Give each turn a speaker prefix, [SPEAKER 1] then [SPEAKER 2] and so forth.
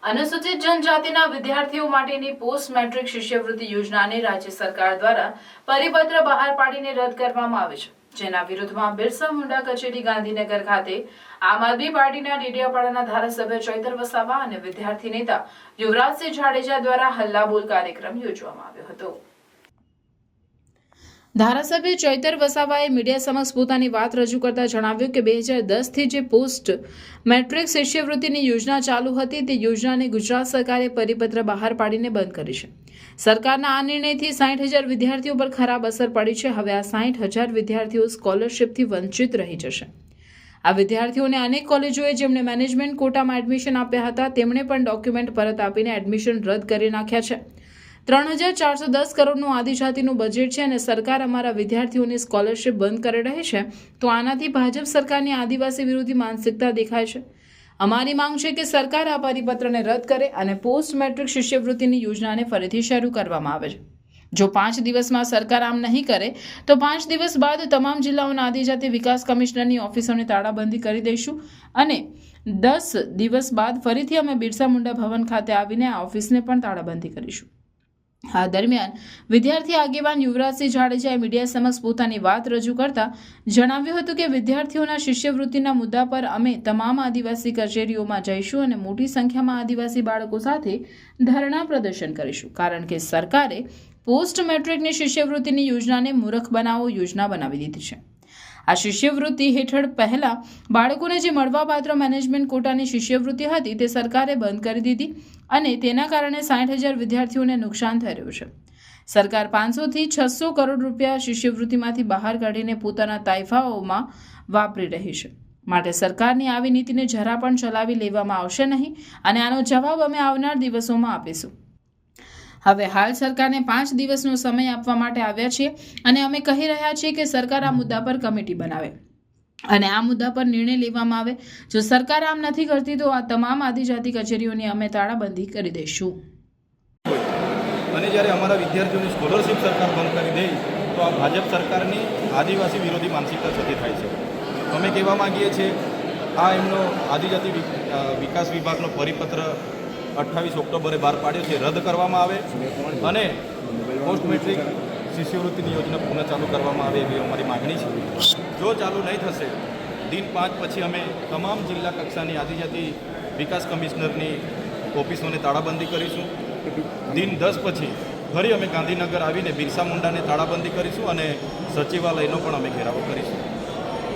[SPEAKER 1] अनुसूचित जनजातिના વિદ્યાર્થીઓ માટેની પોસ્ટ મેટ્રિક શિષ્યવૃત્તિ યોજનાને રાજ્ય સરકાર દ્વારા પરિપત્ર બહાર પાડીને રદ કરવામાં આવી છે, જેના વિરોધમાં બિરસા મુંડા કચેરી ગાંધીનગર ખાતે આમ આદમી પાર્ટીના ડેડિયાપાડાના ધારાસભ્ય ચૈતર વસાવા અને વિદ્યાર્થી નેતા યુવરાજસિંહ જાડેજા દ્વારા હલ્લાબોલ કાર્યક્રમ યોજવામાં આવ્યો હતો। ધારાસભ્ય ચૈતર વસાવાએ મીડિયા સમક્ષ પોતાની વાત રજૂ કરતા જણાવ્યું કે 2010થી જે પોસ્ટ મેટ્રિક શિષ્યવૃત્તિની યોજના ચાલુ હતી તે યોજનાને ગુજરાત સરકારે પરિપત્ર બહાર પાડીને બંધ કરી છે। સરકારના આ નિર્ણયથી 60,000 વિદ્યાર્થીઓ પર ખરાબ અસર પડી છે। હવે આ 60,000 વિદ્યાર્થીઓ સ્કોલરશિપથી વંચિત રહી જશે। આ વિદ્યાર્થીઓને અનેક કોલેજોએ જેમણે મેનેજમેન્ટ કોટામાં એડમિશન આપ્યા હતા તેમણે પણ ડોક્યુમેન્ટ પરત આપીને એડમિશન રદ કરી નાખ્યા છે। 3,410 કરોડનું આદિજાતિનું બજેટ છે અને સરકાર અમારા વિદ્યાર્થીઓની સ્કોલરશિપ બંધ કરી રહી છે, તો આનાથી ભાજપ સરકારની આદિવાસી વિરોધી માનસિકતા દેખાય છે। અમારી માંગ છે કે સરકાર આ પરિપત્રને રદ કરે અને પોસ્ટ મેટ્રિક શિષ્યવૃત્તિની યોજનાને ફરીથી શરૂ કરવામાં આવે છે। જો 5 દિવસમાં સરકાર આમ નહીં કરે તો 5 દિવસ બાદ તમામ જિલ્લાઓના આદિજાતિ વિકાસ કમિશનરની ઓફિસોની તાળાબંધી કરી દઈશું અને 10 દિવસ બાદ ફરીથી અમે બિરસા મુંડા ભવન ખાતે આવીને આ ઓફિસને પણ તાળાબંધી કરીશું। આ દરમિયાન વિદ્યાર્થી આગેવાન યુવરાજસિંહ જાડેજાએ મીડિયા સમક્ષ પોતાની વાત રજૂ કરતા જણાવ્યું હતું કે વિદ્યાર્થીઓના શિષ્યવૃત્તિના મુદ્દા પર અમે તમામ આદિવાસી કચેરીઓમાં જઈશું અને મોટી સંખ્યામાં આદિવાસી બાળકો સાથે ધરણા પ્રદર્શન કરીશું, કારણ કે સરકારે પોસ્ટ મેટ્રિકની શિષ્યવૃત્તિની યોજનાને મૂર્ખ બનાવો યોજના બનાવી દીધી છે। આ શિષ્યવૃત્તિ હેઠળ પહેલા બાળકોને જે મળવાપાત્ર મેનેજમેન્ટ કોટાની શિષ્યવૃત્તિ હતી તે સરકારે બંધ કરી દીધી અને તેના કારણે 60,000 વિદ્યાર્થીઓને નુકસાન થઈ રહ્યું છે। સરકાર 500 થી 600 કરોડ રૂપિયા શિષ્યવૃત્તિમાંથી બહાર કાઢીને પોતાના તાઇફાઓમાં વાપરી રહી છે, માટે સરકારની આવી નીતિને જરા પણ ચલાવી લેવામાં આવશે નહીં અને આનો જવાબ અમે આવનાર દિવસોમાં આપીશું। હવે હાલ સરકારને 5 દિવસનો સમય આપવા માટે આવ્યા છીએ અને અમે કહી રહ્યા છીએ કે સરકાર આ મુદ્દા પર કમિટી બનાવે અને આ મુદ્દા પર નિર્ણય લેવામાં આવે। જો સરકાર આમ નથી કરતી તો આ તમામ આદિજાતિ કચેરીઓની અમે તાળાબંધી કરી દઈશું।
[SPEAKER 2] અને જ્યારે અમારા વિદ્યાર્થીઓની સ્કોલરશિપ સરકાર બંધ કરી દે તો આ ભાજપ સરકારની આદિવાસી વિરોધી માનસિકતા થતી થાય છે। અમે કહેવા માંગીએ છીએ આ એમનો આદિજાતિ વિકાસ વિભાગનો પરિપત્ર 28 ઓક્ટોબરે બહાર પાડ્યો છે, રદ કરવામાં આવે અને પોસ્ટ મેટ્રિક શિષ્યવૃત્તિની યોજના પુનઃ ચાલુ કરવામાં આવે એવી અમારી માગણી છે। જો ચાલુ નહીં થશે દિન 5 પછી અમે તમામ જિલ્લા કક્ષાની આદિજાતિ વિકાસ કમિશનરની ઓફિસોને તાળાબંધી કરીશું। દિન 10 પછી ફરી અમે ગાંધીનગર આવીને બિરસા મુંડાને તાળાબંધી કરીશું અને સચિવાલયનો પણ અમે ઘેરાવો કરીશું।